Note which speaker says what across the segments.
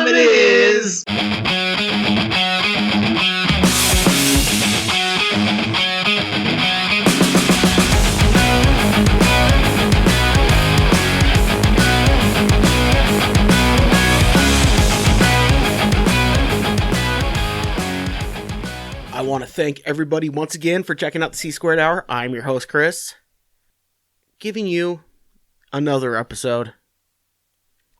Speaker 1: time it is.
Speaker 2: I want to thank everybody once again for checking out the C-Squared Hour. I'm your host, Chris, giving you another episode.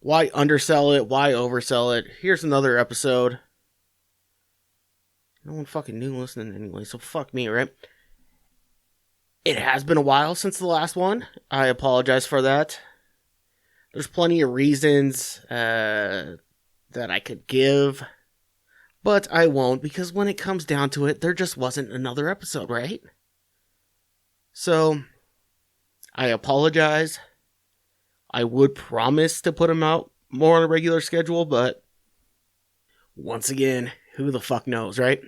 Speaker 2: Why undersell it? Why oversell it? Here's another episode. No one fucking knew listening anyway, so fuck me, right? It has been a while since the last one. I apologize for that. There's plenty of reasons that I could give, but I won't, because when it comes down to it, there just wasn't another episode, right? So, I apologize. I would promise to put them out more on a regular schedule, but once again, who the fuck knows, right?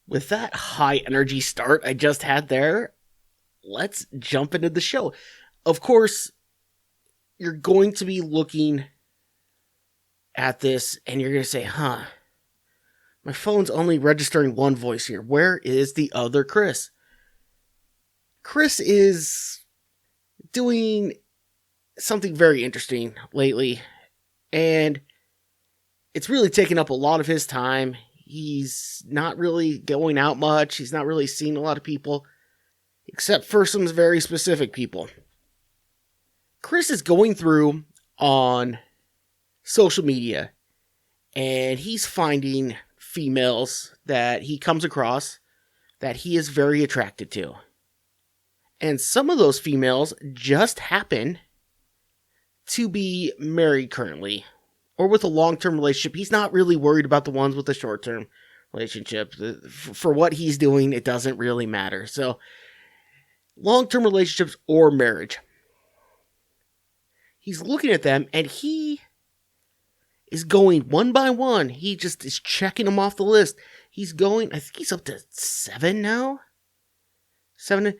Speaker 2: With that high energy start I just had there, let's jump into the show. Of course, you're going to be looking at this and you're going to say, my phone's only registering one voice here. Where is the other Chris? Chris is doing something very interesting lately, and it's really taken up a lot of his time. He's not really going out much. He's not really seeing a lot of people, except for some very specific people. Chris is going through on social media, and he's finding females that he comes across that he is very attracted to. And some of those females just happen to be married currently, or with a long-term relationship. He's not really worried about the ones with the short-term relationship. For what he's doing, it doesn't really matter. So, long-term relationships or marriage. He's looking at them, and he is going one by one. He just is checking them off the list. He's going, I think he's up to 7 now? 7?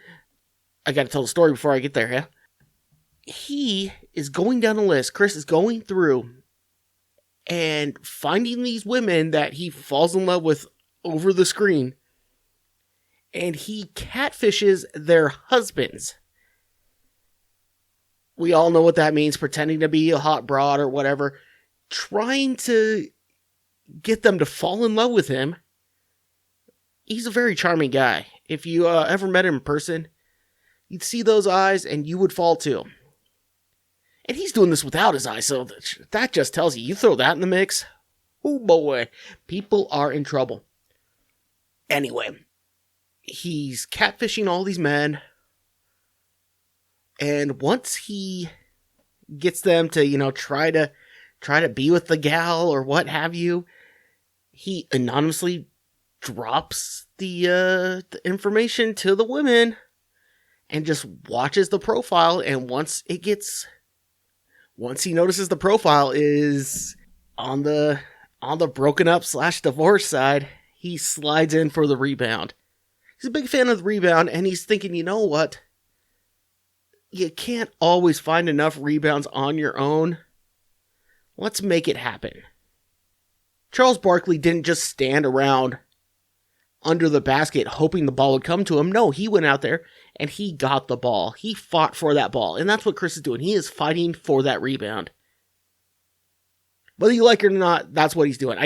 Speaker 2: I gotta tell the story before I get there, yeah? He is going down the list. Chris is going through and finding these women that he falls in love with over the screen. And he catfishes their husbands. We all know what that means, pretending to be a hot broad or whatever. Trying to get them to fall in love with him. He's a very charming guy. If you ever met him in person, you'd see those eyes and you would fall too. And he's doing this without his eyes, so that just tells you throw that in the mix. Oh boy, people are in trouble. Anyway, he's catfishing all these men. And once he gets them to, try to be with the gal or what have you, he anonymously drops the information to the women and just watches the profile. And once he notices the profile is on the broken up / divorce side, he slides in for the rebound. He's a big fan of the rebound, and he's thinking, you know what? You can't always find enough rebounds on your own. Let's make it happen. Charles Barkley didn't just stand around under the basket hoping the ball would come to him. No, he went out there and he got the ball. He fought for that ball. And that's what Chris is doing. He is fighting for that rebound. Whether you like it or not, that's what he's doing.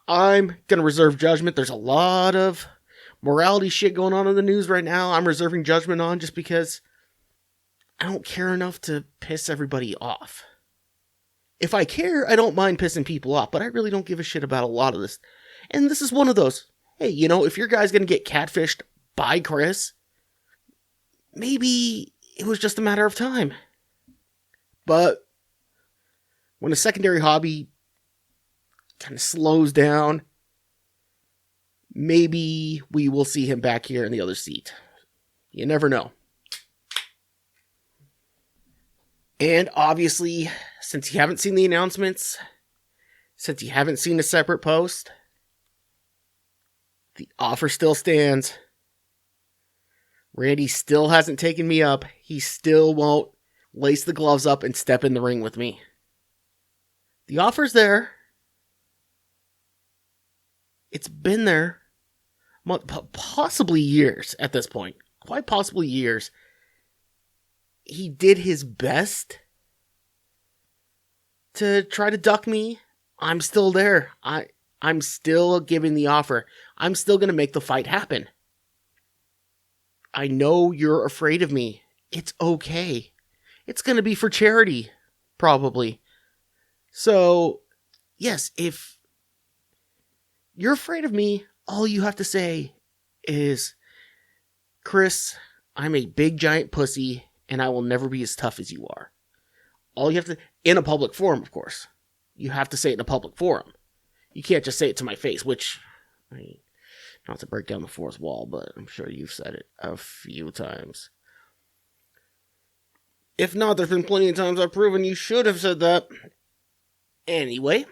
Speaker 2: I'm going to reserve judgment. There's a lot of morality shit going on in the news right now. I'm reserving judgment on just because I don't care enough to piss everybody off. If I care, I don't mind pissing people off, but I really don't give a shit about a lot of this. And this is one of those. Hey, if your guy's going to get catfished by Chris, maybe it was just a matter of time. But when a secondary hobby kind of slows down, maybe we will see him back here in the other seat. You never know. And obviously, since you haven't seen the announcements, since you haven't seen a separate post, the offer still stands. Randy still hasn't taken me up. He still won't lace the gloves up and step in the ring with me. The offer's there. It's been there possibly years at this point. Quite possibly years. He did his best to try to duck me. I'm still there. I'm still giving the offer. I'm still going to make the fight happen. I know you're afraid of me. It's okay. It's going to be for charity, probably. So, yes, if you're afraid of me, all you have to say is, Chris, I'm a big giant pussy, and I will never be as tough as you are. All you have to, in a public forum, of course. You have to say it in a public forum. You can't just say it to my face, which, I mean, not to break down the fourth wall, but I'm sure you've said it a few times. If not, there's been plenty of times I've proven you should have said that. Anyway,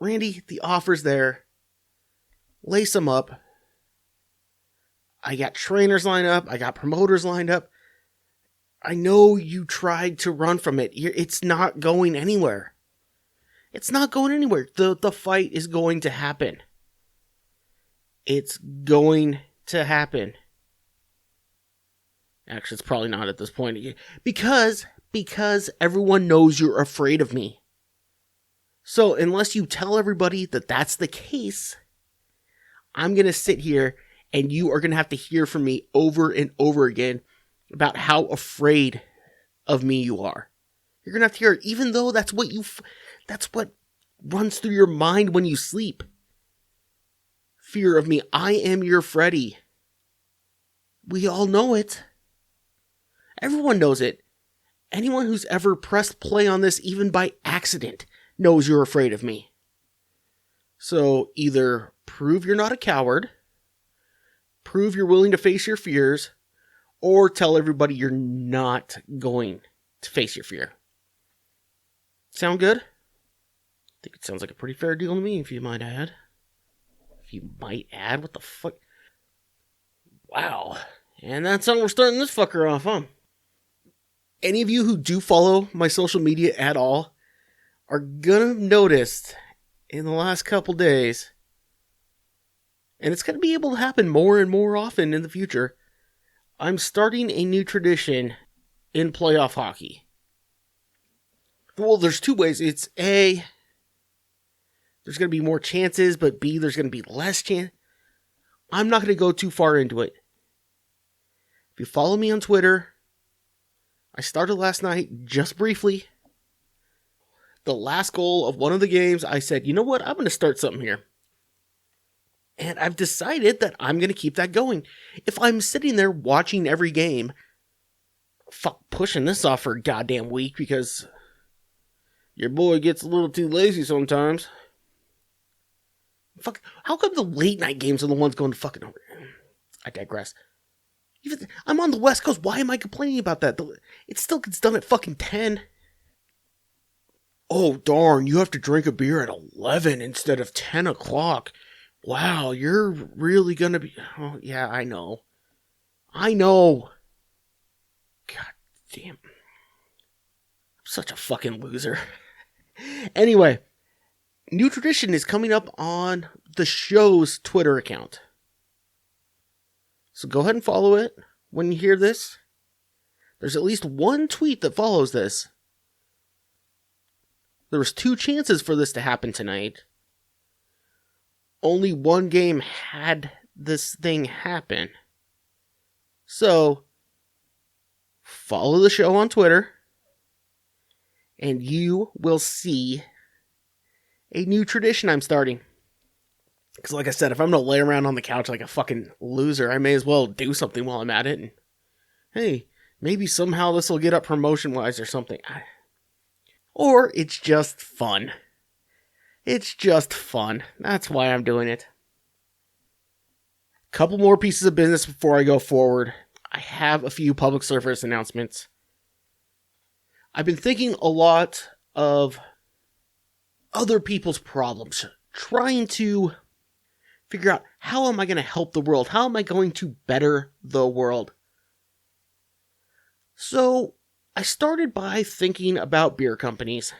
Speaker 2: Randy, the offer's there. Lace them up. I got trainers lined up. I got promoters lined up. I know you tried to run from it. It's not going anywhere. It's not going anywhere. The fight is going to happen. It's going to happen. Actually, it's probably not at this point. Because everyone knows you're afraid of me. So unless you tell everybody that that's the case, I'm going to sit here and you are going to have to hear from me over and over again about how afraid of me you are. You're going to have to hear it, even though that's what runs through your mind when you sleep. Fear of me. I am your Freddy. We all know it. Everyone knows it. Anyone who's ever pressed play on this, even by accident, knows you're afraid of me. So either prove you're not a coward, prove you're willing to face your fears, or tell everybody you're not going to face your fear. Sound good? I think it sounds like a pretty fair deal to me, if you might add. What the fuck? Wow. And that's how we're starting this fucker off, huh? Any of you who do follow my social media at all are gonna have noticed in the last couple days, and it's gonna be able to happen more and more often in the future, I'm starting a new tradition in playoff hockey. Well, there's two ways. It's A, there's going to be more chances, but B, there's going to be less chance. I'm not going to go too far into it. If you follow me on Twitter, I started last night, just briefly. The last goal of one of the games, I said, you know what? I'm going to start something here. And I've decided that I'm going to keep that going. If I'm sitting there watching every game, pushing this off for a goddamn week because your boy gets a little too lazy sometimes. How come the late night games are the ones going to fucking over? I digress. I'm on the West Coast. Why am I complaining about that? It still gets done at fucking 10. Oh, darn. You have to drink a beer at 11 instead of 10 o'clock. Wow, you're really gonna be... Oh, yeah, I know. God damn. I'm such a fucking loser. Anyway, new tradition is coming up on the show's Twitter account. So go ahead and follow it when you hear this. There's at least one tweet that follows this. There was 2 chances for this to happen tonight. Only one game had this thing happen. So, follow the show on Twitter, and you will see a new tradition I'm starting. Because like I said, if I'm going to lay around on the couch like a fucking loser, I may as well do something while I'm at it. And, hey, maybe somehow this will get up promotion-wise or something. Or it's just fun. It's just fun. That's why I'm doing it. Couple more pieces of business before I go forward. I have a few public service announcements. I've been thinking a lot of other people's problems. Trying to figure out, how am I going to help the world? How am I going to better the world? So, I started by thinking about beer companies.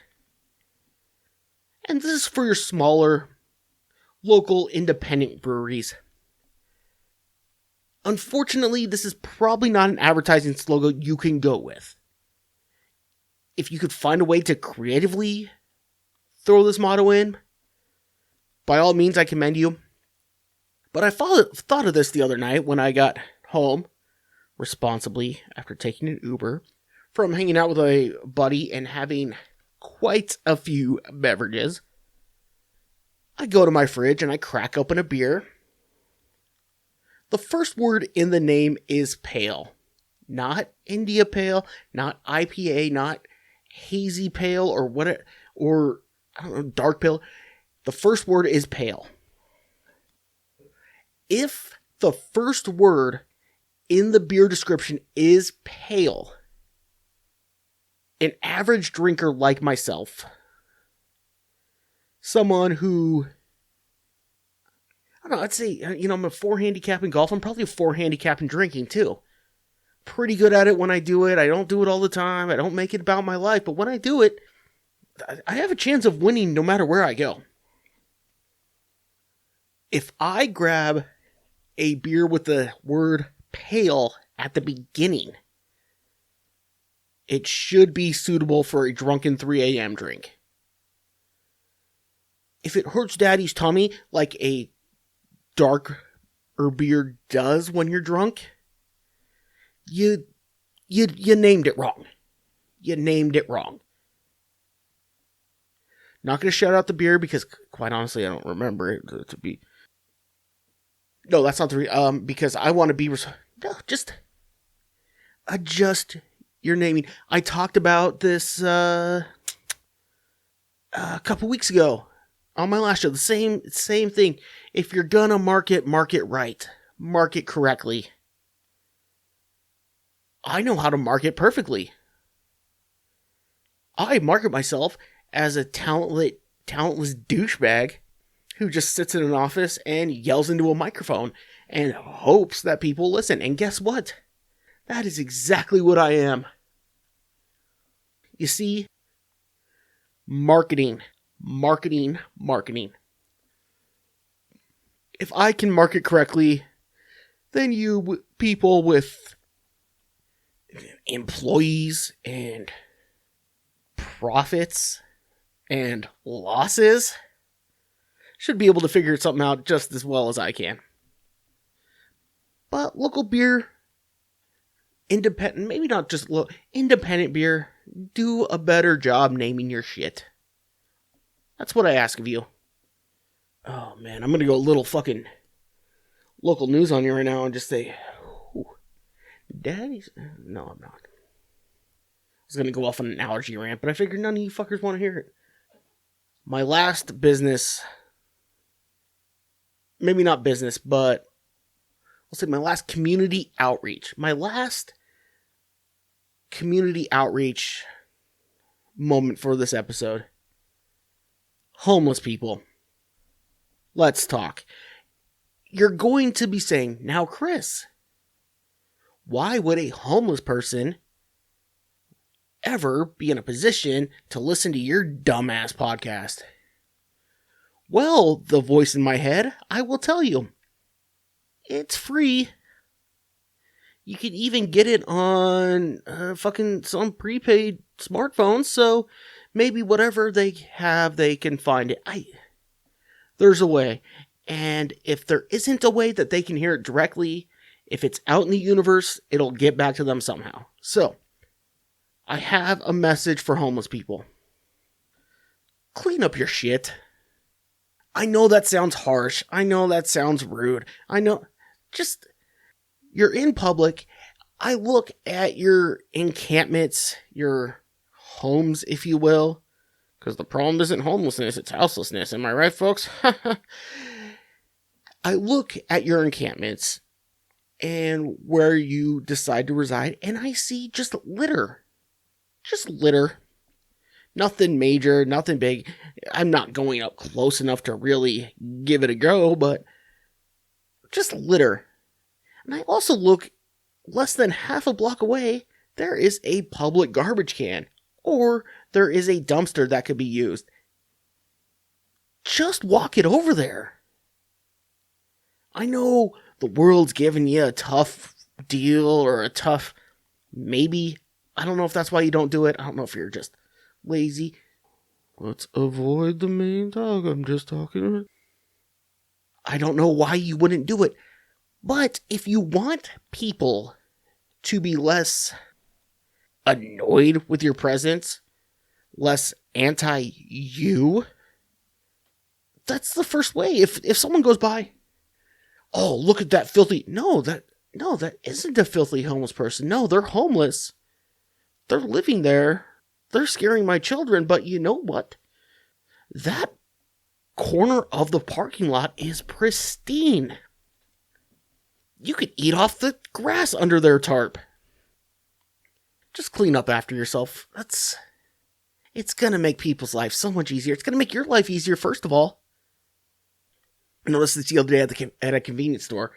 Speaker 2: And this is for your smaller, local, independent breweries. Unfortunately, this is probably not an advertising slogan you can go with. If you could find a way to creatively throw this motto in, by all means, I commend you. But I thought of this the other night when I got home, responsibly, after taking an Uber, from hanging out with a buddy and having quite a few beverages. I go to my fridge and I crack open a beer. The first word in the name is pale. Not India Pale, not IPA, not hazy pale or what, or I don't know, dark pale. The first word is pale. If the first word in the beer description is pale, an average drinker like myself, someone who, I don't know, I'd say, I'm a 4 handicap in golf. I'm probably a 4 handicap in drinking too. Pretty good at it when I do it. I don't do it all the time. I don't make it about my life. But when I do it, I have a chance of winning no matter where I go. If I grab a beer with the word pale at the beginning, it should be suitable for a drunken 3 a.m. drink. If it hurts daddy's tummy like a darker beer does when you're drunk, you named it wrong. You named it wrong. Not going to shout out the beer because, quite honestly, I don't remember it to be. No, that's not the because I want to be. No, just adjust your naming. I talked about this a couple weeks ago on my last show. The same thing. If you're gonna market right, market correctly. I know how to market perfectly. I market myself as a talentless douchebag who just sits in an office and yells into a microphone and hopes that people listen. And guess what? That is exactly what I am. You see, marketing. If I can market correctly, then you people with employees and profits and losses should be able to figure something out just as well as I can. But local beer, independent, maybe not just independent beer, do a better job naming your shit. That's what I ask of you. Oh man, I'm gonna go a little fucking local news on you right now and just say, Daddy's... No, I'm not. I was gonna go off on an allergy rant, but I figured none of you fuckers want to hear it. My last business... Maybe not business, but I'll say my last community outreach. My last community outreach moment for this episode. Homeless people. Let's talk. You're going to be saying, now Chris, why would a homeless person ever be in a position to listen to your dumbass podcast? Well, the voice in my head, I will tell you. It's free. You can even get it on fucking some prepaid smartphones, so maybe whatever they have, they can find it. There's a way. And if there isn't a way that they can hear it directly, if it's out in the universe, it'll get back to them somehow. So, I have a message for homeless people. Clean up your shit. I know that sounds harsh. I know that sounds rude. I know. Just, you're in public. I look at your encampments, your homes, if you will. Because the problem isn't homelessness, it's houselessness. Am I right, folks? I look at your encampments and where you decide to reside, and I see just litter. Just litter. Nothing major, nothing big. I'm not going up close enough to really give it a go, but just litter. And I also look less than half a block away, there is a public garbage can, or there is a dumpster that could be used. just walk it over there. I know the world's giving you a tough deal or a tough maybe. I don't know if that's why you don't do it. I don't know if you're just lazy. Let's avoid the main talk. I'm just talking. I don't know why you wouldn't do it. But if you want people to be less annoyed with your presence, less anti-you, that's the first way. If someone goes by, oh, look at that filthy... No, that isn't a filthy homeless person. No, they're homeless. They're living there. They're scaring my children. But you know what? That corner of the parking lot is pristine. You could eat off the grass under their tarp. Just clean up after yourself. It's gonna make people's life so much easier. It's gonna make your life easier, first of all. I noticed this the other day at a convenience store.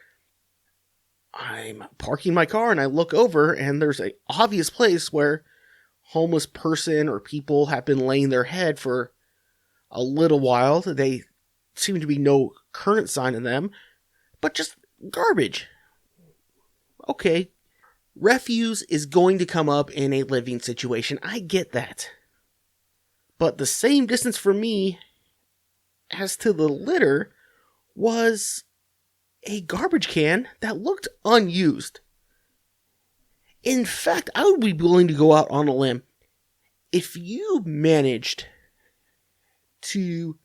Speaker 2: I'm parking my car and I look over and there's an obvious place where homeless person or people have been laying their head for a little while. They seem to be no current sign of them, but just garbage. Okay, refuse is going to come up in a living situation. I get that. But the same distance for me as to the litter was a garbage can that looked unused. In fact, I would be willing to go out on a limb. If you managed to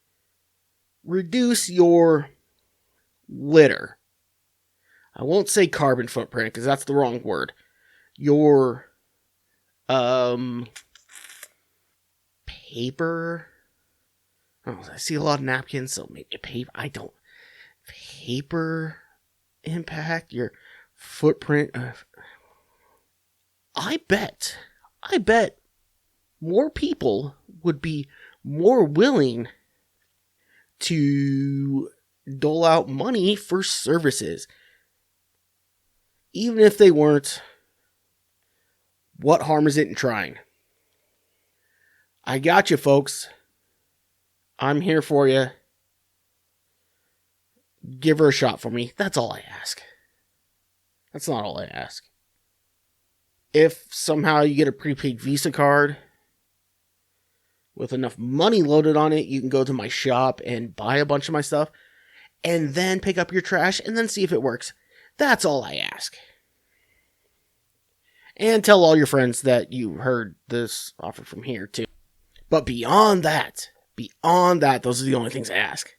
Speaker 2: reduce your litter, I won't say carbon footprint because that's the wrong word. Your paper. Oh, I see a lot of napkins, so maybe paper. Paper impact, your footprint. I bet more people would be more willing to dole out money for services. Even if they weren't, what harm is it in trying? I got you, folks. I'm here for you. Give her a shot for me. That's all I ask. That's not all I ask. If somehow you get a prepaid Visa card with enough money loaded on it, you can go to my shop and buy a bunch of my stuff and then pick up your trash and then see if it works. That's all I ask. And tell all your friends that you heard this offer from here too. But beyond that, those are the only things I ask.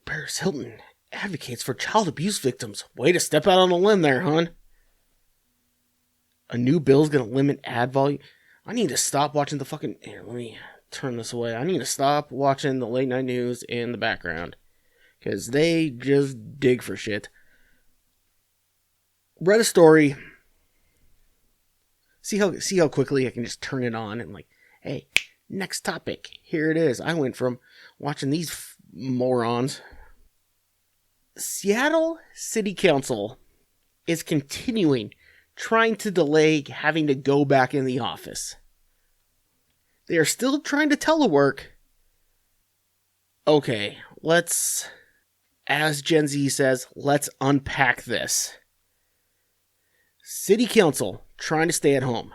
Speaker 2: Paris Hilton advocates for child abuse victims. Way to step out on a limb there, hon. A new bill's gonna limit ad volume. I need to stop watching the fucking... Here, let me turn this away. I need to stop watching the late night news in the background. Because they just dig for shit. Read a story. See how quickly I can just turn it on and like, hey, next topic. Here it is. I went from watching these morons. Seattle City Council is continuing trying to delay having to go back in the office. They are still trying to telework. Okay, let's, as Gen Z says, let's unpack this. City Council trying to stay at home.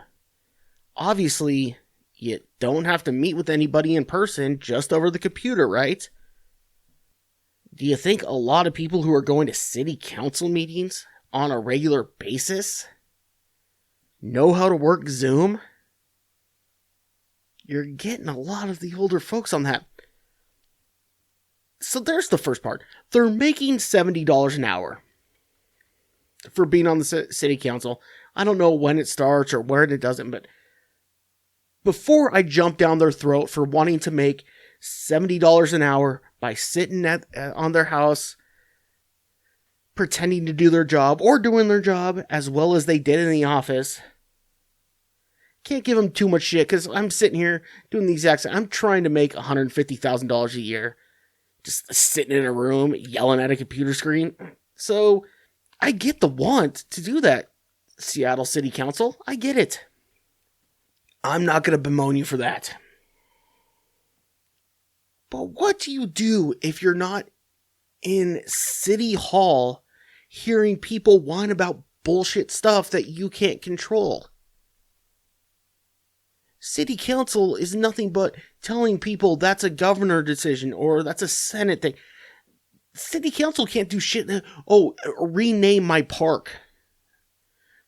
Speaker 2: Obviously, you don't have to meet with anybody in person, just over the computer, right? Do you think a lot of people who are going to city council meetings on a regular basis know how to work Zoom? You're getting a lot of the older folks on that. So there's the first part. They're making $70 an hour for being on the city council. I don't know when it starts or where it doesn't, but before I jump down their throat for wanting to make $70 an hour by sitting on their house, pretending to do their job or doing their job as well as they did in the office, can't give them too much shit because I'm sitting here doing the exact same. I'm trying to make $150,000 a year, just sitting in a room yelling at a computer screen. So I get the want to do that, Seattle City Council. I get it. I'm not going to bemoan you for that. But what do you do if you're not in City Hall hearing people whine about bullshit stuff that you can't control? City council is nothing but telling people that's a governor decision or that's a Senate thing. City council can't do shit. Oh, rename my park.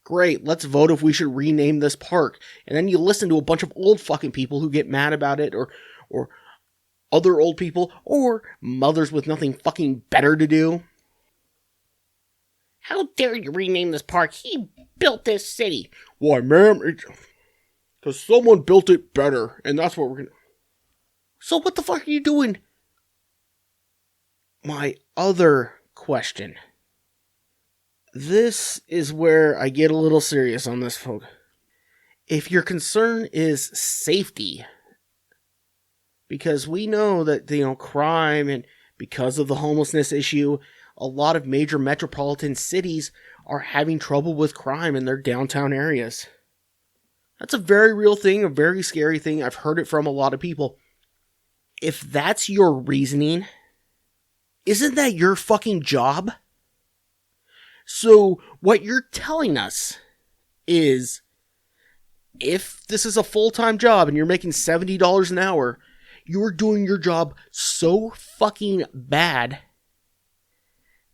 Speaker 2: Great, let's vote if we should rename this park. And then you listen to a bunch of old fucking people who get mad about it, or other old people, or mothers with nothing fucking better to do. How dare you rename this park? He built this city. Why, ma'am? Because someone built it better, and that's what we're gonna... So what the fuck are you doing? My other question. This is where I get a little serious on this, folks. If your concern is safety, because we know that, crime, and because of the homelessness issue, a lot of major metropolitan cities are having trouble with crime in their downtown areas. That's a very real thing, a very scary thing. I've heard it from a lot of people. If that's your reasoning, isn't that your fucking job? So what you're telling us is, if this is a full-time job and you're making $70 an hour, you're doing your job so fucking bad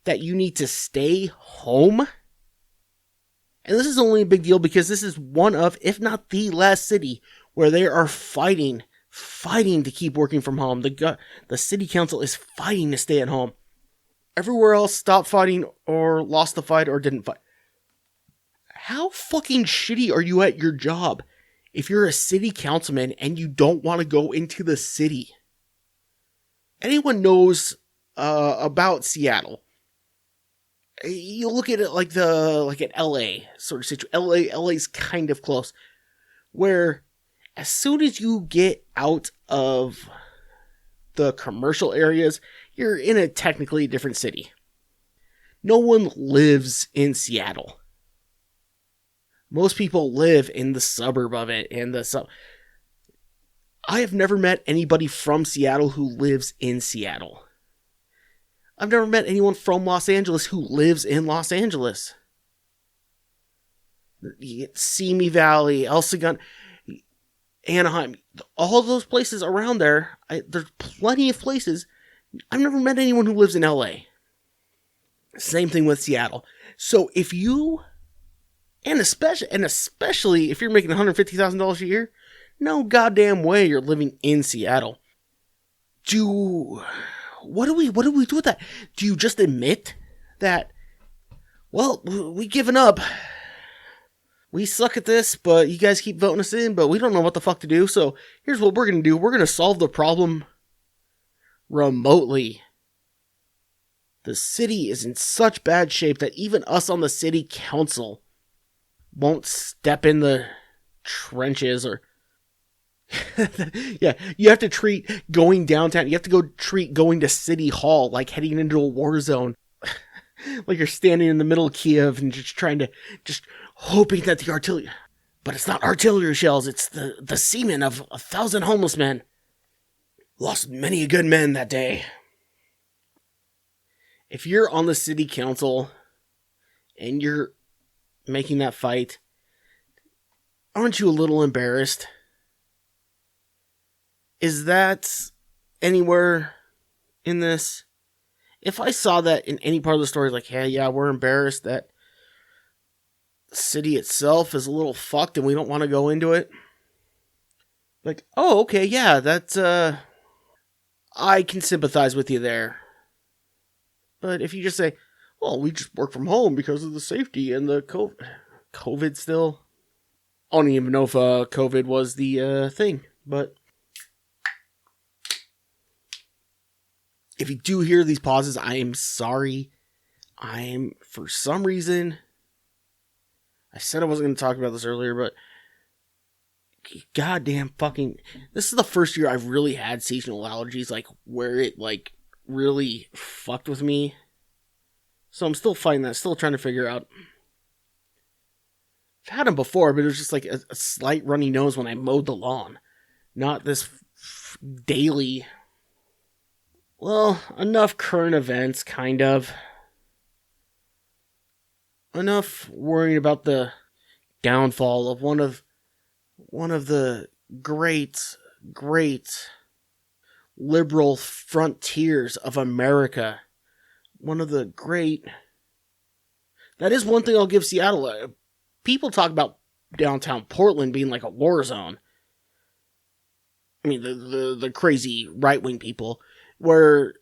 Speaker 2: that you need to stay home? And this is only a big deal because this is one of, if not the last city, where they are fighting to keep working from home. The city council is fighting to stay at home. Everywhere else stopped fighting or lost the fight or didn't fight. How fucking shitty are you at your job if you're a city councilman and you don't want to go into the city? Anyone knows about Seattle? You look at it like at LA sort of situation. LA's kind of close, where as soon as you get out of the commercial areas, you're in a technically different city. No one lives in Seattle. Most people live in the suburb of it, I have never met anybody from Seattle who lives in Seattle. I've never met anyone from Los Angeles who lives in Los Angeles. Simi Valley, El Segundo, Anaheim, all those places around there, there's plenty of places. I've never met anyone who lives in LA. Same thing with Seattle. So if you, and especially if you're making $150,000 a year, no goddamn way you're living in Seattle. What do we do with that? Do you just admit that, well, we given up. We suck at this, but you guys keep voting us in, but we don't know what the fuck to do, so here's what we're going to do. We're going to solve the problem remotely. The city is in such bad shape that even us on the city council won't step in the trenches or... Yeah, you have to treat going downtown, you have to treat going to City Hall like heading into a war zone. Like you're standing in the middle of Kiev and just hoping that the artillery... But it's not artillery shells, it's the semen of 1,000 homeless men. Lost many good men that day. If you're on the city council and you're making that fight, aren't you a little embarrassed? Is that anywhere in this? If I saw that in any part of the story, like, hey, yeah, we're embarrassed that the city itself is a little fucked and we don't want to go into it. Like, oh, okay, yeah, that's, I can sympathize with you there. But if you just say, well, we just work from home because of the safety and the COVID still. I don't even know if COVID was the thing, but if you do hear these pauses, I am sorry. For some reason, I said I wasn't going to talk about this earlier, but goddamn fucking, this is the first year I've really had seasonal allergies, like, where it, like, really fucked with me. So I'm still fighting that, still trying to figure out. I've had them before, but it was just like a slight runny nose when I mowed the lawn. Not this daily Well, enough current events, kind of. Enough worrying about the downfall of one of the great liberal frontiers of America. One of the great. That is one thing I'll give Seattle. People talk about downtown Portland being like a war zone. I mean, the crazy right-wing people, where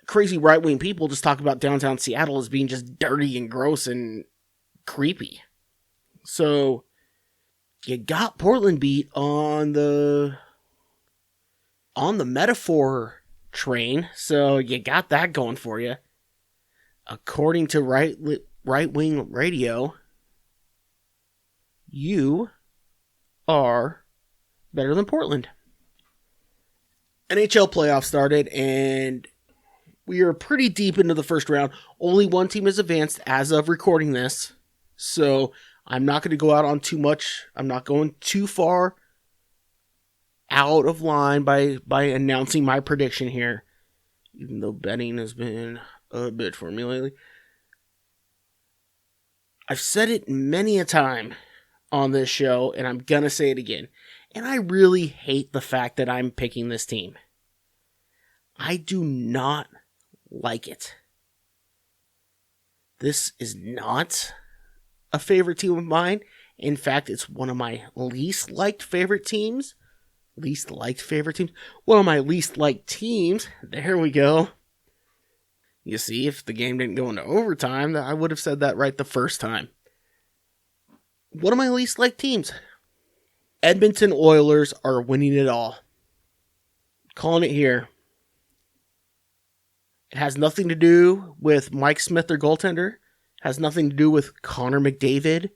Speaker 2: crazy right-wing people just talk about downtown Seattle as being just dirty and gross and creepy. So, you got Portland beat on the metaphor train, so you got that going for you. According to right-wing radio, you are better than Portland. NHL playoffs started, and we are pretty deep into the first round. Only one team has advanced as of recording this, so I'm not going to go out on too much. I'm not going too far out of line by announcing my prediction here, even though betting has been a bit for me lately. I've said it many a time on this show, and I'm going to say it again. And I really hate the fact that I'm picking this team. I do not like it. This is not a favorite team of mine. In fact, it's one of my least liked favorite teams. One of my least liked teams. There we go. You see, if the game didn't go into overtime, I would have said that right the first time. One of my least liked teams. Edmonton Oilers are winning it all. Calling it here. It has nothing to do with Mike Smith, their goaltender. It has nothing to do with Connor McDavid,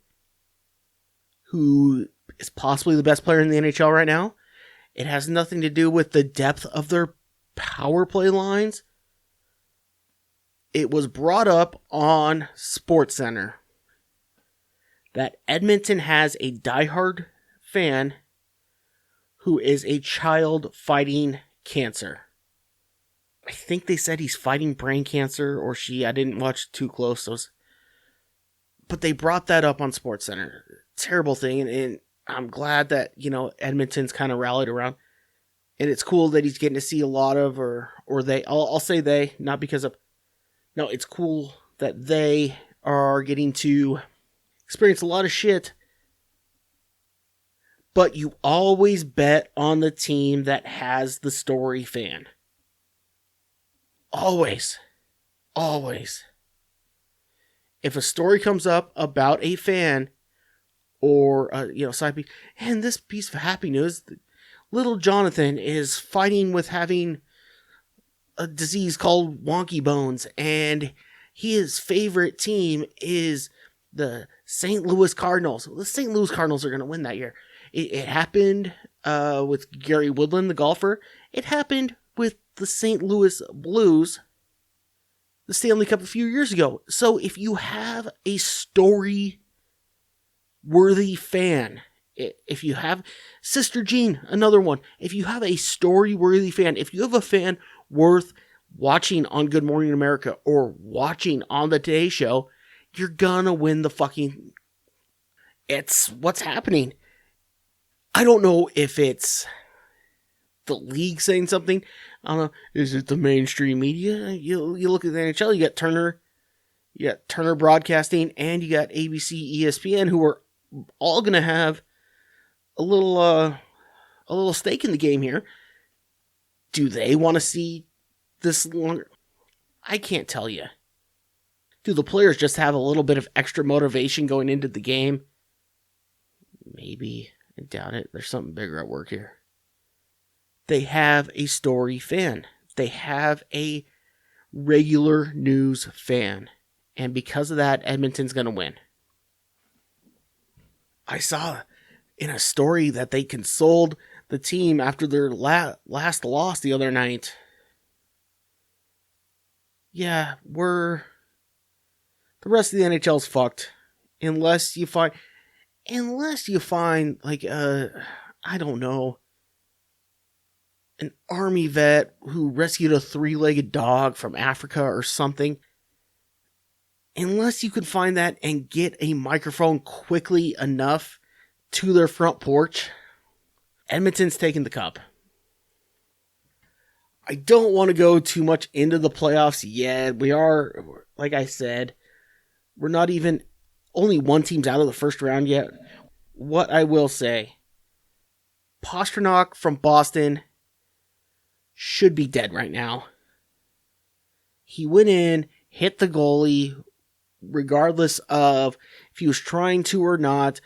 Speaker 2: who is possibly the best player in the NHL right now. It has nothing to do with the depth of their power play lines. It was brought up on SportsCenter that Edmonton has a diehard fan who is a child fighting cancer. I think they said he's fighting brain cancer, or she. I didn't watch too close. But they brought that up on SportsCenter. Terrible thing, and I'm glad that, Edmonton's kind of rallied around. And it's cool that he's getting to see a lot of, or they, I'll say they, not because of, no, it's cool that they are getting to experience a lot of shit. But you always bet on the team that has the story fan. Always. If a story comes up about a fan or, side piece, and this piece of happy news, little Jonathan is fighting with having a disease called wonky bones, and his favorite team is the St. Louis Cardinals. The St. Louis Cardinals are going to win that year. It happened with Gary Woodland, the golfer. It happened with the St. Louis Blues, the Stanley Cup a few years ago. So if you have a story-worthy fan, if you have Sister Jean, another one, if you have a story-worthy fan, if you have a fan worth watching on Good Morning America or watching on the Today Show, you're gonna win the fucking... It's what's happening. I don't know if it's the league saying something. I don't know. Is it the mainstream media? You look at the NHL, you got Turner Broadcasting, and you got ABC, ESPN, who are all going to have a little stake in the game here. Do they want to see this longer? I can't tell you. Do the players just have a little bit of extra motivation going into the game? Maybe. I doubt it. There's something bigger at work here. They have a story fan. They have a regular news fan. And because of that, Edmonton's going to win. I saw in a story that they consoled the team after their last loss the other night. Yeah, the rest of the NHL's fucked. Unless you find like, I don't know, an army vet who rescued a 3-legged dog from Africa or something. Unless you can find that and get a microphone quickly enough to their front porch, Edmonton's taking the cup. I don't want to go too much into the playoffs yet. We are, like I said, we're not even, only one team's out of the first round yet. What I will say, Pastrnak from Boston should be dead right now. He went in, hit the goalie, regardless of if he was trying to or not.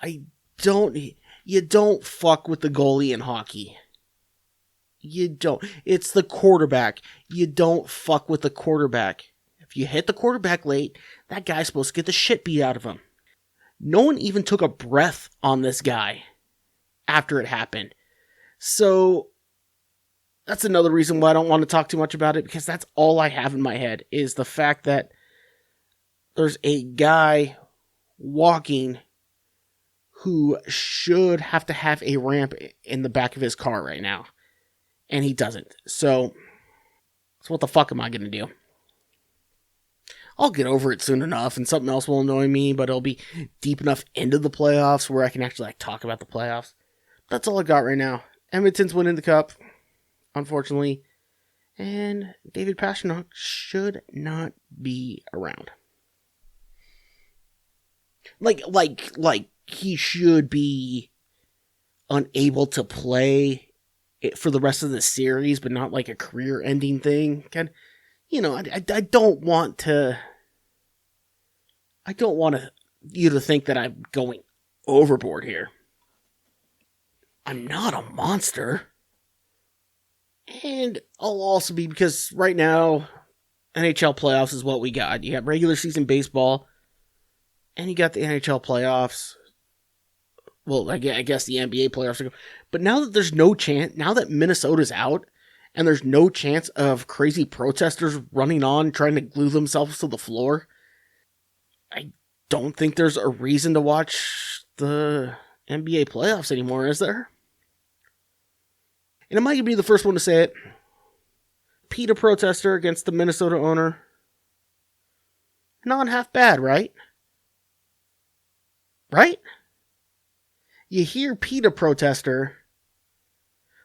Speaker 2: You don't fuck with the goalie in hockey. You don't. It's the quarterback. You don't fuck with the quarterback. If you hit the quarterback late, that guy's supposed to get the shit beat out of him. No one even took a breath on this guy after it happened. So that's another reason why I don't want to talk too much about it, because that's all I have in my head is the fact that there's a guy walking who should have to have a ramp in the back of his car right now. And he doesn't. So what the fuck am I going to do? I'll get over it soon enough, and something else will annoy me, but it'll be deep enough into the playoffs where I can actually talk about the playoffs. That's all I got right now. Edmonton's winning the cup, unfortunately, and David Pastrnak should not be around. Like he should be unable to play it for the rest of the series, but not like a career-ending thing. I don't want to. I don't want you to think that I'm going overboard here. I'm not a monster. And I'll also be, because right now, NHL playoffs is what we got. You got regular season baseball, and you got the NHL playoffs. Well, I guess the NBA playoffs are going. But now that there's no chance, now that Minnesota's out, and there's no chance of crazy protesters running on trying to glue themselves to the floor, I don't think there's a reason to watch the NBA playoffs anymore, is there? And am I going to be the first one to say it? PETA protester against the Minnesota owner. Not half bad, right? Right? You hear PETA protester.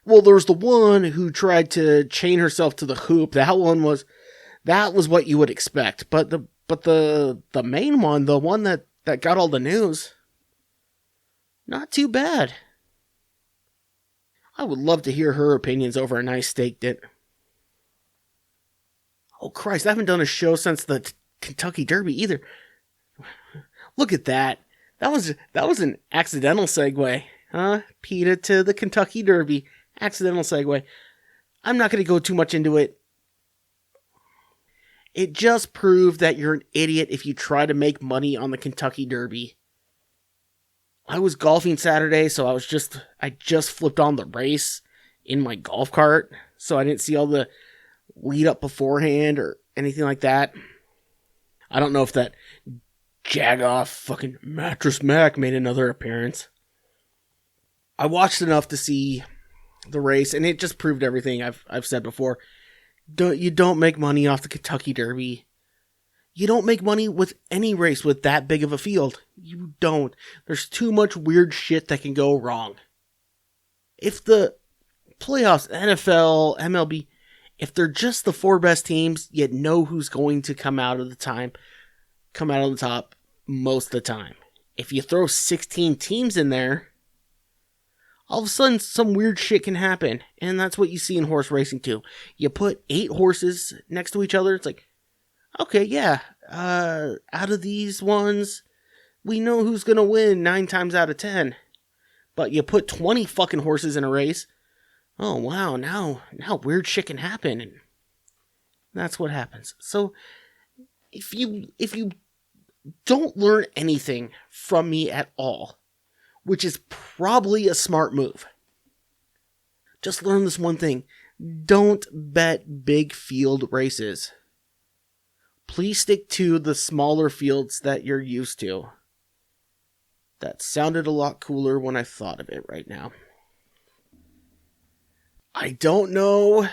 Speaker 2: Well, there's the one who tried to chain herself to the hoop. That was what you would expect. But the main one, the one that got all the news, not too bad. I would love to hear her opinions over a nice steak dip. Oh Christ, I haven't done a show since the Kentucky Derby either. Look at that. That was an accidental segue, huh? PETA to the Kentucky Derby. Accidental segue. I'm not going to go too much into it. It just proved that you're an idiot if you try to make money on the Kentucky Derby. I was golfing Saturday, so I just flipped on the race in my golf cart, so I didn't see all the lead up beforehand or anything like that. I don't know if that jagoff fucking Mattress Mac made another appearance. I watched enough to see the race, and it just proved everything I've said before. You don't make money off the Kentucky Derby. You don't make money with any race with that big of a field. You don't. There's too much weird shit that can go wrong. If the playoffs, NFL, MLB, if they're just the 4 best teams, you know who's going to come out on the top most of the time. If you throw 16 teams in there, all of a sudden some weird shit can happen. And that's what you see in horse racing too. You put 8 horses next to each other, it's like, okay, yeah, out of these ones, we know who's going to win 9 times out of 10. But you put 20 fucking horses in a race, oh wow, now weird shit can happen. And that's what happens. So if you don't learn anything from me at all, which is probably a smart move, just learn this one thing. Don't bet big field races. Please stick to the smaller fields that you're used to. That sounded a lot cooler when I thought of it right now. I don't know.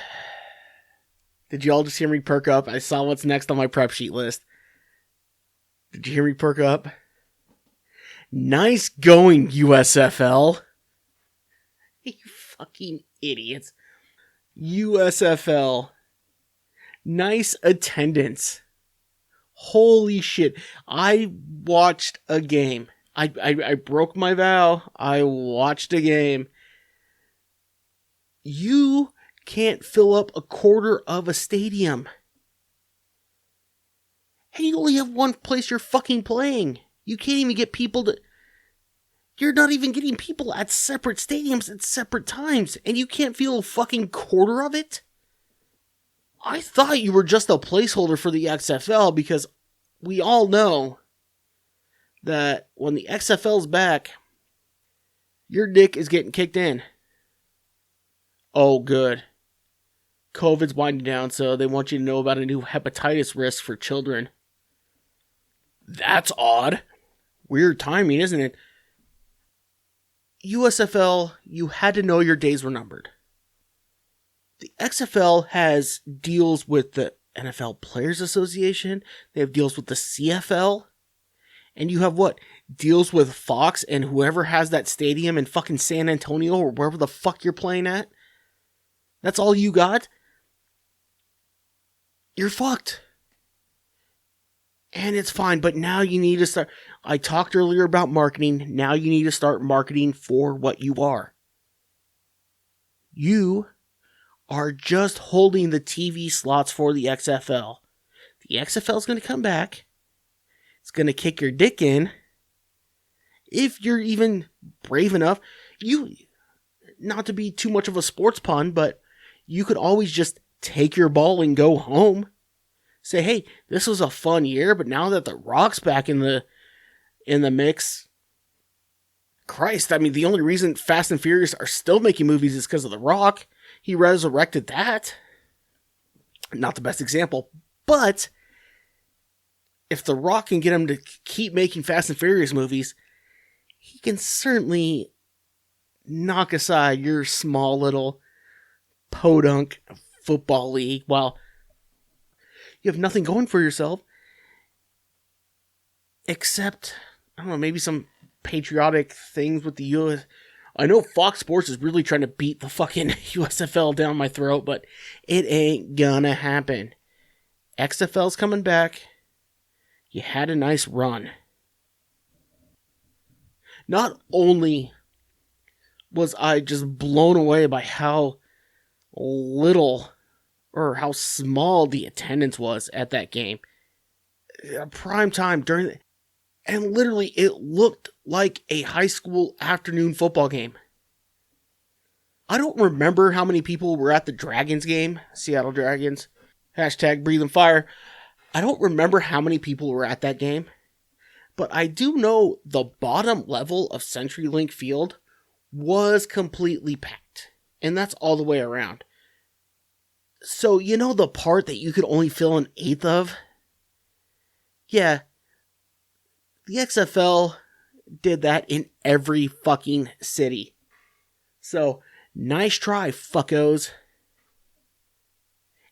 Speaker 2: Did you all just hear me perk up? I saw what's next on my prep sheet list. Did you hear me perk up? Nice going, USFL. You fucking idiots. USFL. Nice attendance. Holy shit. I watched a game. I broke my vow. I watched a game. You can't fill up a quarter of a stadium. And you only have one place you're fucking playing. You can't even get people to... You're not even getting people at separate stadiums at separate times. And you can't fill a fucking quarter of it? I thought you were just a placeholder for the XFL because we all know that when the XFL's back, your dick is getting kicked in. Oh, good. COVID's winding down, so they want you to know about a new hepatitis risk for children. That's odd. Weird timing, isn't it? USFL, you had to know your days were numbered. The XFL has deals with the NFL Players Association. They have deals with the CFL. And you have what? Deals with Fox and whoever has that stadium in fucking San Antonio or wherever the fuck you're playing at. That's all you got? You're fucked. And it's fine, but now you need to start... I talked earlier about marketing. Now you need to start marketing for what you are. You are just holding the TV slots for the XFL. The XFL is going to come back. It's going to kick your dick in. If you're even brave enough, not to be too much of a sports pun, but you could always just take your ball and go home. Say, hey, this was a fun year, but now that The Rock's back in the mix, Christ, I mean, the only reason Fast and Furious are still making movies is because of The Rock. He resurrected that. Not the best example, but if The Rock can get him to keep making Fast and Furious movies, he can certainly knock aside your small little podunk football league while you have nothing going for yourself except, I don't know, maybe some patriotic things with the US. I know Fox Sports is really trying to beat the fucking USFL down my throat, but it ain't gonna happen. XFL's coming back. You had a nice run. Not only was I just blown away by how little or how small the attendance was at that game. Prime time and literally it looked like a high school afternoon football game. I don't remember how many people were at the Dragons game, Seattle Dragons, #BreatheingFire. I don't remember how many people were at that game, but I do know the bottom level of CenturyLink Field was completely packed, and that's all the way around. So, you know the part that you could only fill an eighth of? Yeah. The XFL did that in every fucking city. So, nice try, fuckos.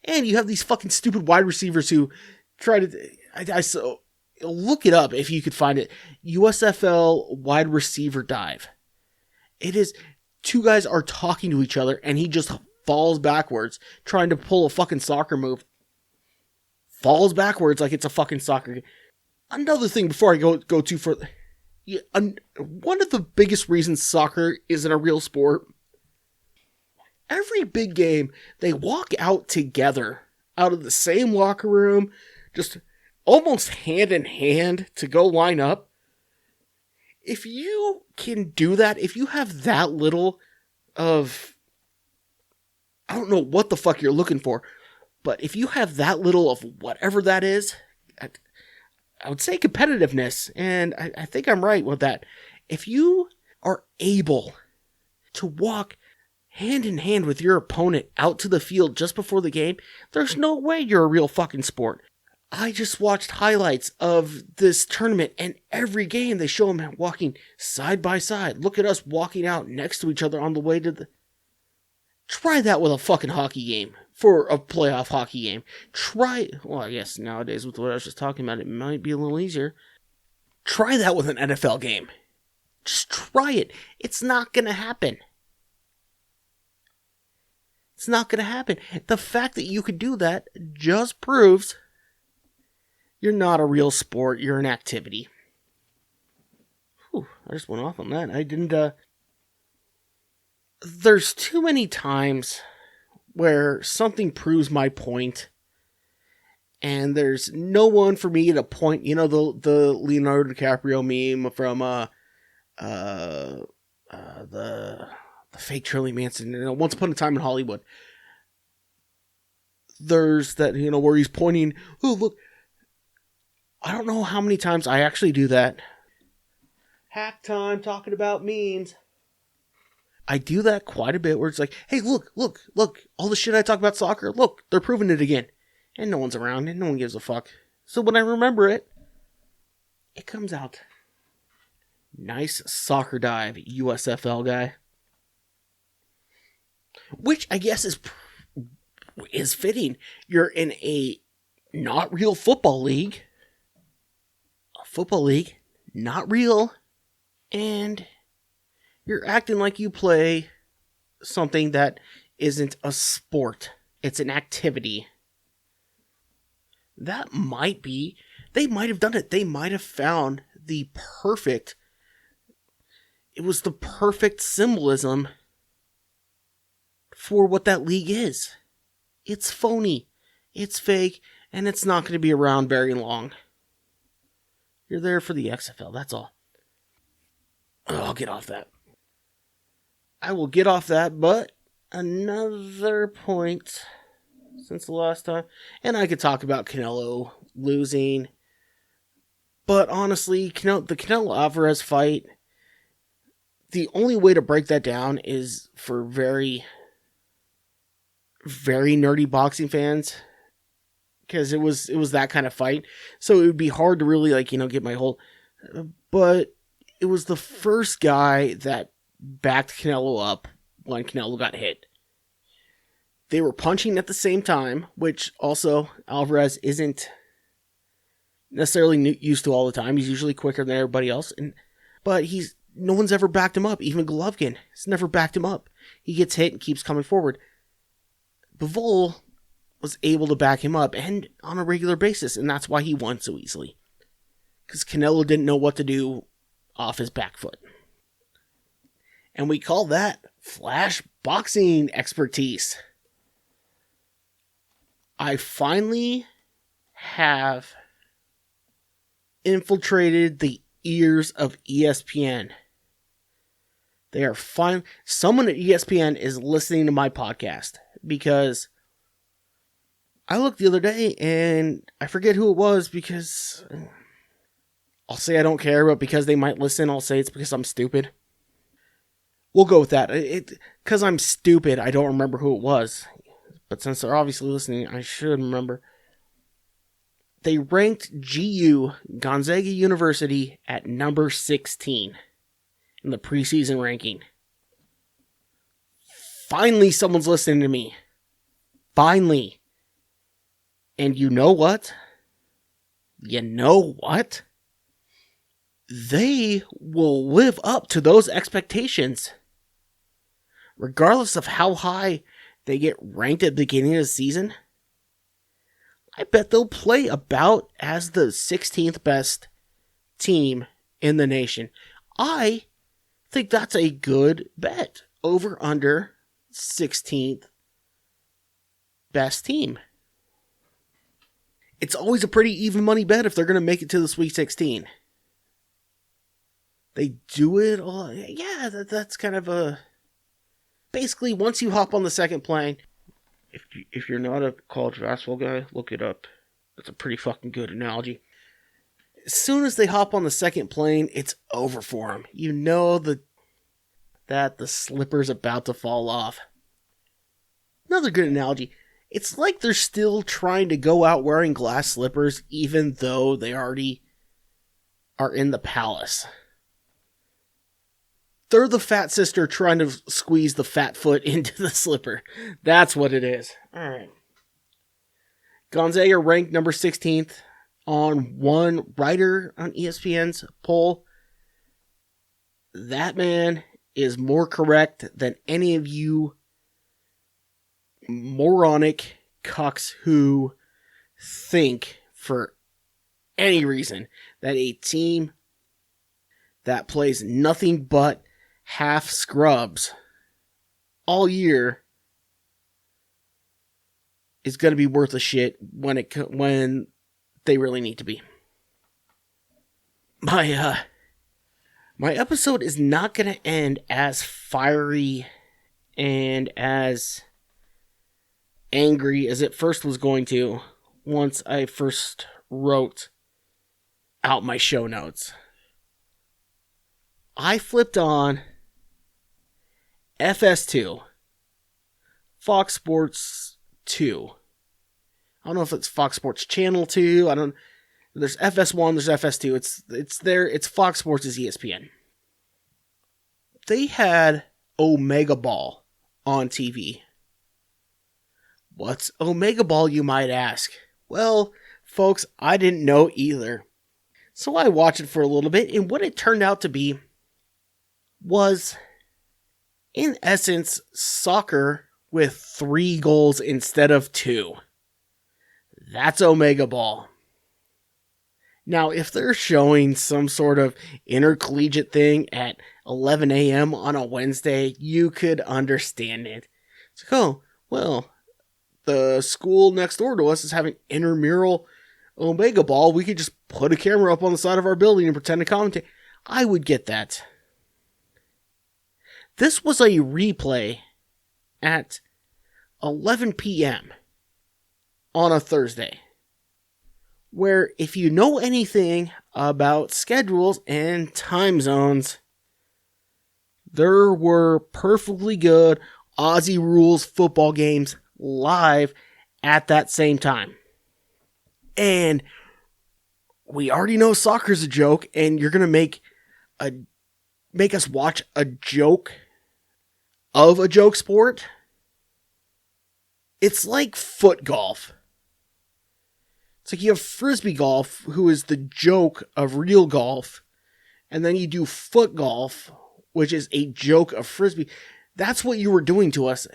Speaker 2: And you have these fucking stupid wide receivers who try to... So look it up if you could find it. USFL wide receiver dive. It is... Two guys are talking to each other and he just falls backwards trying to pull a fucking soccer move. Falls backwards like it's a fucking soccer game. Another thing before I go too further. One of the biggest reasons soccer isn't a real sport. Every big game, they walk out together, out of the same locker room, just almost hand in hand to go line up. If you can do that, if you have that little of, I don't know what the fuck you're looking for, but if you have that little of whatever that is, I would say competitiveness, and I think I'm right with that. If you are able to walk hand in hand with your opponent out to the field just before the game, there's no way you're a real fucking sport. I just watched highlights of this tournament, and every game they show them walking side by side. Look at us walking out next to each other on the way to the... Try that with a fucking hockey game. For a playoff hockey game. Well, I guess nowadays with what I was just talking about, it might be a little easier. Try that with an NFL game. Just try it. It's not going to happen. It's not going to happen. The fact that you could do that just proves you're not a real sport. You're an activity. Whew, I just went off on that. I didn't, There's too many times where something proves my point, and there's no one for me to point. You know, the Leonardo DiCaprio meme from the fake Shirley Manson, Once Upon a Time in Hollywood. There's that, where he's pointing, oh, look. I don't know how many times I actually do that. Hack time, talking about memes. I do that quite a bit, where it's like, hey, look, all the shit I talk about soccer, look, they're proving it again. And no one's around, and no one gives a fuck. So when I remember it, it comes out. Nice soccer dive, USFL guy. Which I guess is fitting. You're in a not real football league. A football league, not real. And you're acting like you play something that isn't a sport. It's an activity. That might be. They might have done it. They might have found the perfect. It was the perfect symbolism for what that league is. It's phony. It's fake. And it's not going to be around very long. You're there for the XFL. That's all. I'll get off that. I will get off that, but another point since the last time, and I could talk about Canelo losing, but honestly, the Canelo Alvarez fight, the only way to break that down is for very, very nerdy boxing fans, because it was that kind of fight, so it would be hard to really get my whole, but it was the first guy that backed Canelo up when Canelo got hit. They were punching at the same time, which also Alvarez isn't necessarily used to all the time. He's usually quicker than everybody else, but no one's ever backed him up. Even Golovkin has never backed him up. He gets hit and keeps coming forward. Bivol was able to back him up, and on a regular basis, and that's why he won so easily. Because Canelo didn't know what to do off his back foot. And we call that flash boxing expertise. I finally have infiltrated the ears of ESPN. They are fine. Someone at ESPN is listening to my podcast, because I looked the other day and I forget who it was, because I'll say I don't care, but because they might listen, I'll say it's because I'm stupid. We'll go with that. Because I'm stupid, I don't remember who it was. But since they're obviously listening, I should remember. They ranked Gonzaga University at number 16 in the preseason ranking. Finally, someone's listening to me. Finally. And you know what? They will live up to those expectations. Regardless of how high they get ranked at the beginning of the season, I bet they'll play about as the 16th best team in the nation. I think that's a good bet. Over under 16th best team. It's always a pretty even money bet if they're going to make it to the Sweet 16. They do it all. Yeah, that's kind of a... Basically, once you hop on the second plane, if you're not a college basketball guy, look it up. That's a pretty fucking good analogy. As soon as they hop on the second plane, it's over for them. You know that the slipper's about to fall off. Another good analogy. It's like they're still trying to go out wearing glass slippers, even though they already are in the palace. They're the fat sister trying to squeeze the fat foot into the slipper. That's what it is. All right. Gonzaga ranked number 16th on one writer on ESPN's poll. That man is more correct than any of you moronic cucks who think for any reason that a team that plays nothing but half scrubs all year is going to be worth a shit when they really need to be. My episode is not going to end as fiery and as angry as it first was going to once I first wrote out my show notes. I flipped on FS2, Fox Sports 2. I don't know if it's Fox Sports Channel 2. There's FS1, there's FS2. It's there. It's Fox Sports' ESPN. They had Omega Ball on TV. What's Omega Ball, you might ask? Well, folks, I didn't know either. So I watched it for a little bit, and what it turned out to be was, in essence, soccer with 3 goals instead of 2. That's Omega Ball. Now, if they're showing some sort of intercollegiate thing at 11 a.m. on a Wednesday, you could understand it. It's like, oh, well, the school next door to us is having intramural Omega Ball. We could just put a camera up on the side of our building and pretend to commentate. I would get that. This was a replay at 11 p.m. on a Thursday, where if you know anything about schedules and time zones, there were perfectly good Aussie rules football games live at that same time. And we already know soccer's a joke, and you're going to make us watch a joke of a joke sport. It's like foot golf. It's like you have frisbee golf, who is the joke of real golf, and then you do foot golf, which is a joke of frisbee. That's what you were doing to us.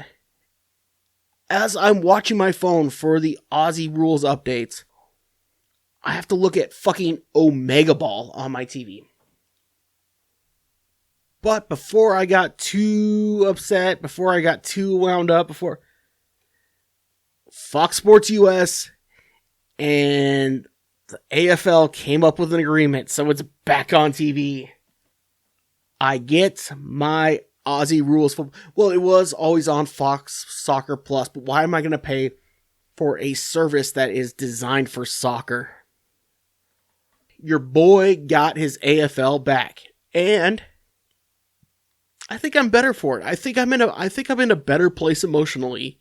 Speaker 2: As I'm watching my phone for the Aussie rules updates, I have to look at fucking Omega Ball on my TV. But before I got too upset, before I got too wound up, before Fox Sports US and the AFL came up with an agreement, so it's back on TV, I get my Aussie rules. Well, it was always on Fox Soccer Plus, but why am I going to pay for a service that is designed for soccer? Your boy got his AFL back, and I think I'm better for it. I think I'm in a better place emotionally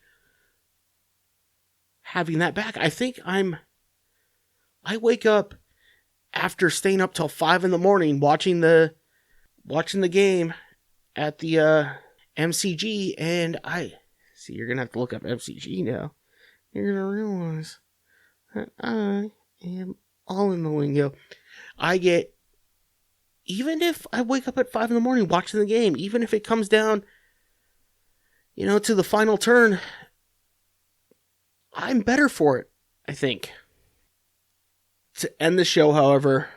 Speaker 2: having that back. I wake up after staying up till 5 a.m. watching the game at the MCG, and you're gonna have to look up MCG now. You're gonna realize that I am all in the lingo. Even if I wake up at 5 a.m. watching the game, even if it comes down, to the final turn, I'm better for it, I think. To end the show, however,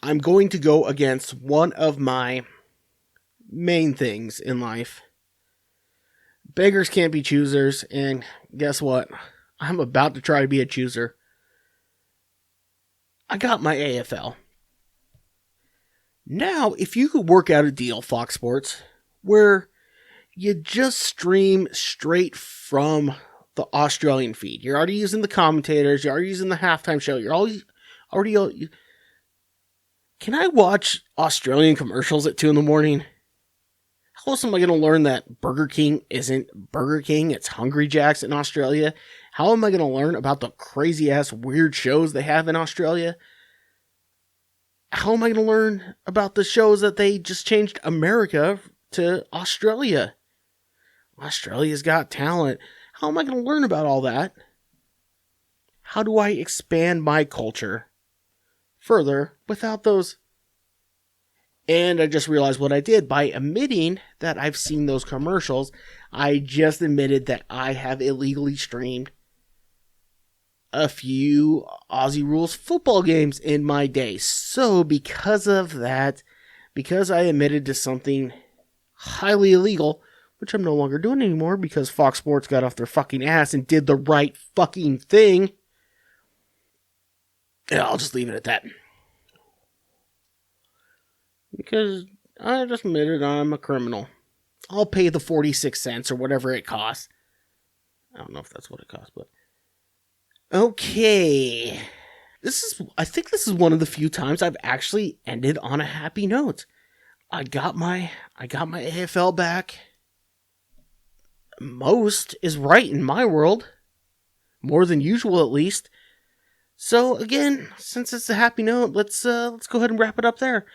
Speaker 2: I'm going to go against one of my main things in life. Beggars can't be choosers, and guess what? I'm about to try to be a chooser. I got my AFL. Now, if you could work out a deal, Fox Sports, where you just stream straight from the Australian feed. You're already using the commentators. You're already using the halftime show. You're already. Can I watch Australian commercials at 2 a.m? How else am I going to learn that Burger King isn't Burger King? It's Hungry Jack's in Australia. How am I going to learn about the crazy ass weird shows they have in Australia? how am I going to learn about the shows that they just changed America to Australia? Australia's Got Talent. How am I going to learn about all that? How do I expand my culture further without those? And I just realized what I did by admitting that I've seen those commercials. I just admitted that I have illegally streamed a few Aussie Rules football games in my day. So because of that, because I admitted to something highly illegal, which I'm no longer doing anymore because Fox Sports got off their fucking ass and did the right fucking thing. Yeah, I'll just leave it at that. Because I just admitted I'm a criminal. I'll pay the 46 cents or whatever it costs. I don't know if that's what it costs, but... Okay. I think this is one of the few times I've actually ended on a happy note. I got my AFL back. Most is right in my world. More than usual, at least. So, again, since it's a happy note, let's go ahead and wrap it up there.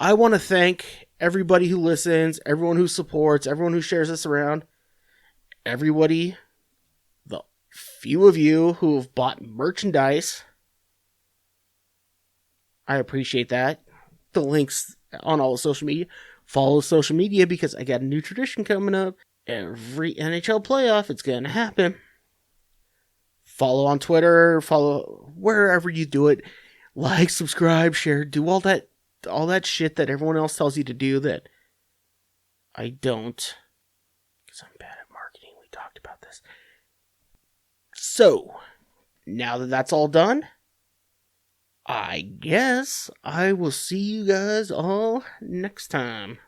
Speaker 2: I want to thank everybody who listens, everyone who supports, everyone who shares this around, everybody, the few of you who have bought merchandise. I appreciate that. The links on all the social media. Follow social media because I got a new tradition coming up. Every NHL playoff, it's going to happen. Follow on Twitter, follow wherever you do it. Like, subscribe, share, do all that shit that everyone else tells you to do that I don't. Because I'm bad at marketing. We talked about this. So, now that that's all done, I guess I will see you guys all next time.